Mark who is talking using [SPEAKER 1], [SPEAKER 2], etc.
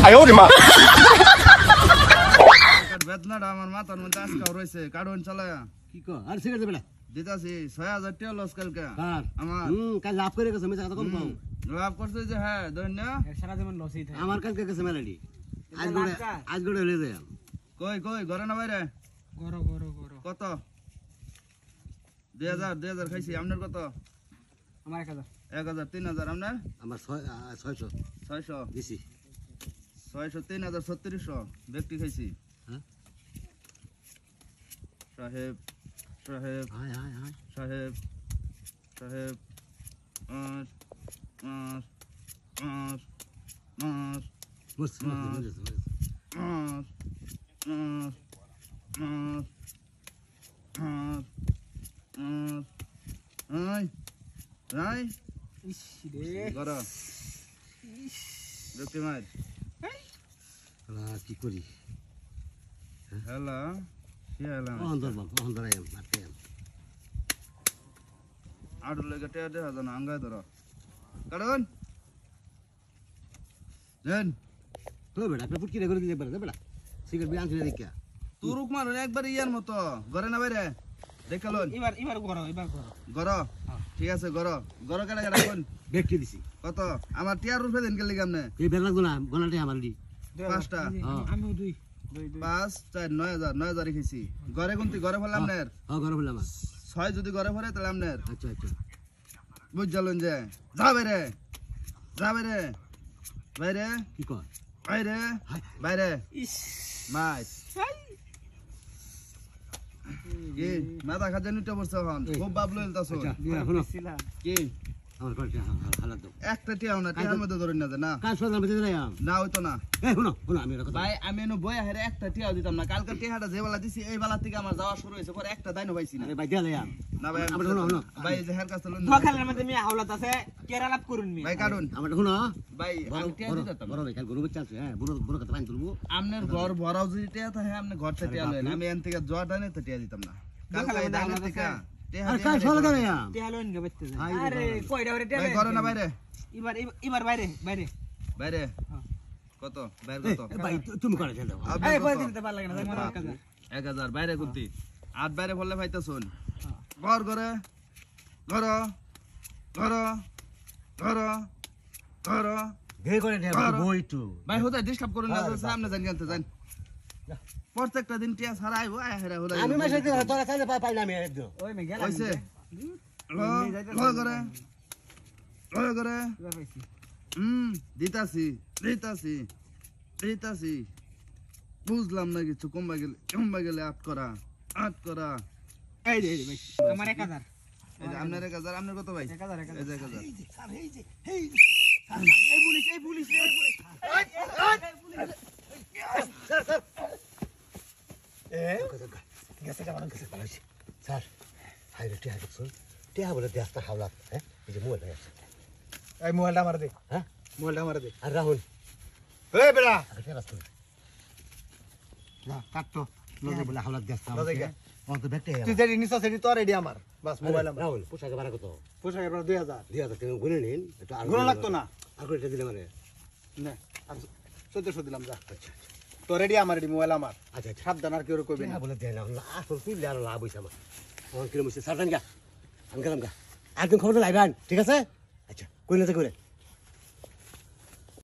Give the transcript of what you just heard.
[SPEAKER 1] 哎呦我的妈！
[SPEAKER 2] বেদনাটা আমার মাথার মধ্যে আজকাল রয়েছে কারণ চালায়া
[SPEAKER 3] কি কো আর সিগারেট দেবে না
[SPEAKER 2] দিতাছি 6000 টাকা লস কালকে
[SPEAKER 3] কার
[SPEAKER 2] আমার
[SPEAKER 3] কাল লাভ করে গেছে মেসা কথা কম কম
[SPEAKER 2] লাভ করছে যে হ্যাঁ ধন্য
[SPEAKER 4] সারা জীবন লসই থাকে
[SPEAKER 3] আমার কালকে গেছে মেলাডি আজ গড়ে হয়ে যায়
[SPEAKER 2] কই কই ঘরে না বাইরে
[SPEAKER 4] গরো গরো গরো
[SPEAKER 2] কত 2000 খাইছি আপনার কত
[SPEAKER 4] আমার 1000
[SPEAKER 2] 1000 3000 আপনার
[SPEAKER 3] আমার 600
[SPEAKER 2] 600
[SPEAKER 3] দিছি
[SPEAKER 2] 600 3000 3600 ব্যক্তি খাইছি
[SPEAKER 3] হ্যাঁ
[SPEAKER 2] সাহেব সাহেব
[SPEAKER 3] হায় হায় হায়
[SPEAKER 2] সাহেব সাহেব মাস মাস মাস মাস
[SPEAKER 3] বস
[SPEAKER 2] মাস মাস মাস মাস আই রাই
[SPEAKER 4] ইস রে
[SPEAKER 2] গরা দেখতে মার
[SPEAKER 3] কি করি
[SPEAKER 2] হ্যালো কি হ্যালো
[SPEAKER 3] অন্দর বাপ অন্দর আইম মারতে আইম
[SPEAKER 2] আড়ু লেগে টেয়া দে হাজার না আঙ্গায় ধরো কারণ দেন
[SPEAKER 3] তো বেটা আপনি ফুটকি রে করে দিতে পারে বেটা সিগারেট বি আনছিলে দেখা
[SPEAKER 2] তুরুক মারুন একবার ইয়ার মতো ঘরে না বাইরে দেখালুন
[SPEAKER 4] এবার গরো
[SPEAKER 2] গর ঠিক আছে গর গর কেটে কেটে কোন
[SPEAKER 3] ব্যক্তি দিছি
[SPEAKER 2] কত আমার টিয়ার রুপে দেন গেলি কেমনে
[SPEAKER 3] এই বের লাগতো না গনাটি আমার দি
[SPEAKER 2] পাঁচটা
[SPEAKER 4] আমিও দুই
[SPEAKER 2] 5 4 9000 রেখেছি ঘরে কোনটি ঘরে ফেললাম আপনার
[SPEAKER 3] হ্যাঁ ঘরে বললাম
[SPEAKER 2] 6 যদি ঘরে ফেলে তাহলে আপনার
[SPEAKER 3] আচ্ছা আচ্ছা
[SPEAKER 2] বুঝালুন যে যা বাইরে বাইরে
[SPEAKER 3] কি কর
[SPEAKER 2] বাইরে বাইরে
[SPEAKER 4] ইস
[SPEAKER 2] মাইস কি মাথা খাজা নিতে বসছে এখন খুব বাবলু এলতাছো
[SPEAKER 3] এখনো
[SPEAKER 2] কি
[SPEAKER 3] আমার কলটা হালাত দাও
[SPEAKER 2] একটা টিয়াও না টিয়ার মধ্যে ধরে না না
[SPEAKER 3] কাজ সদার মধ্যে দিলাম
[SPEAKER 2] না হইতো না
[SPEAKER 3] এই শুনো শুনো আমি কথা
[SPEAKER 2] ভাই আমি এনে বই হেরে একটা টিয়াও দিতাম না কালকে টিয়াটা যে বেলা দিছি এই বেলা থেকে আমার যাওয়া শুরু হয়েছে পরে একটা দাইনো পাইছি না
[SPEAKER 3] আরে ভাই দিলাম
[SPEAKER 2] না ভাই
[SPEAKER 3] আমরা শুনো শুনো
[SPEAKER 2] ভাই যে হের কাছে লন
[SPEAKER 4] সকালের মধ্যে আমি হাওলাত আছে কেরা লাভ করুন মি
[SPEAKER 2] ভাই কারণ
[SPEAKER 3] আমরা শুনো
[SPEAKER 2] ভাই আমি টিয়া দিতাম
[SPEAKER 3] বড় ভাই কাল গরু বাচ্চা আছে হ্যাঁ বুড়ো বুড়ো কথা পানি তুলবো
[SPEAKER 2] আমনের ঘর ভরাও যদি টিয়া থাকে আমনে ঘর থেকে টিয়া লইন আমি এন থেকে জোয়া ডানে তো টিয়া দিতাম না কালকে এই দাইনো থেকে টিয়া
[SPEAKER 3] আর কাজ সদার করে
[SPEAKER 4] তেহালোন গে বইতে
[SPEAKER 3] হাই রে
[SPEAKER 4] আরে কয়টা করে
[SPEAKER 2] ভাই
[SPEAKER 4] তেলে
[SPEAKER 2] ঘরে না বাইরে
[SPEAKER 4] এবার বাইরে
[SPEAKER 2] বাইরে
[SPEAKER 4] হ্যাঁ।
[SPEAKER 2] কত বাইরে কত
[SPEAKER 3] ভাই তুমি করে দাও
[SPEAKER 4] এই কই দিতে পারলা না আমার কাছে
[SPEAKER 2] 1000 বাইরে কুন্তি 8 বাইরে বললে ভাইতা শুন ঘর ঘরে ঘর ঘর ঘর ঘর
[SPEAKER 3] গে করে দে বই তো
[SPEAKER 2] ভাই হোদা ডিস্টার্ব করুন না সামনে যান জানতে যান প্রত্যেকটা দিন টিয়া ছাড়া আইবো আয় হেরা হোদা
[SPEAKER 3] আমি মাসে তোরা কাছে পাইলাম একদম
[SPEAKER 4] ওই মে গেলাম
[SPEAKER 2] কইছে ল করে
[SPEAKER 4] এবার পাইছি
[SPEAKER 2] দিতাছি দিতাছি বুঝলাম না কিছু কমবা গেলে আট করা
[SPEAKER 4] এই দে ভাই আমার 1000
[SPEAKER 2] এই যে আপনার 1000 আপনার কত ভাই
[SPEAKER 4] 1000
[SPEAKER 2] এই যে 1000
[SPEAKER 4] এই পুলিশ
[SPEAKER 3] গেছে কেমন গেছে ভালো স্যার হাই রে টিয়া দেখছো টিয়া বলে দেশটা হাওলাত হ্যাঁ এই যে মোবাইল আছে
[SPEAKER 4] এই মোবাইলটা মার দে
[SPEAKER 3] হ্যাঁ
[SPEAKER 4] মোবাইলটা মার দে
[SPEAKER 3] আর রাহুল
[SPEAKER 4] এই বেড়া
[SPEAKER 3] আগে রাস্তা না কাটতো লগে বলে হাওলাত দেশটা ও তো বেটে
[SPEAKER 4] তুই যেটি নিছ সেটি তোর রেডি আমার বাস মোবাইল আমার
[SPEAKER 3] রাহুল পোশাকে বাড়া কত
[SPEAKER 4] পোশাকের পর 2000
[SPEAKER 3] দিয়া তো তুমি গুনে নিন একটু আর
[SPEAKER 4] গুণ লাগতো না
[SPEAKER 3] আগে এটা দিলে মানে
[SPEAKER 4] না আর 1400 দিলাম যা আচ্ছা তোর রেডি আমার রেডি মোবাইল আমার
[SPEAKER 3] আচ্ছা আচ্ছা
[SPEAKER 4] সাবধান আর কেউ কইবে না
[SPEAKER 3] টিয়া বলে দেয় না আসল তুই আর লাভ হইছে আমার আমার কিলো মিছে সাবধান গা আমি গেলাম গা একদম খবর লাইবান ঠিক আছে আচ্ছা কইলে তো করে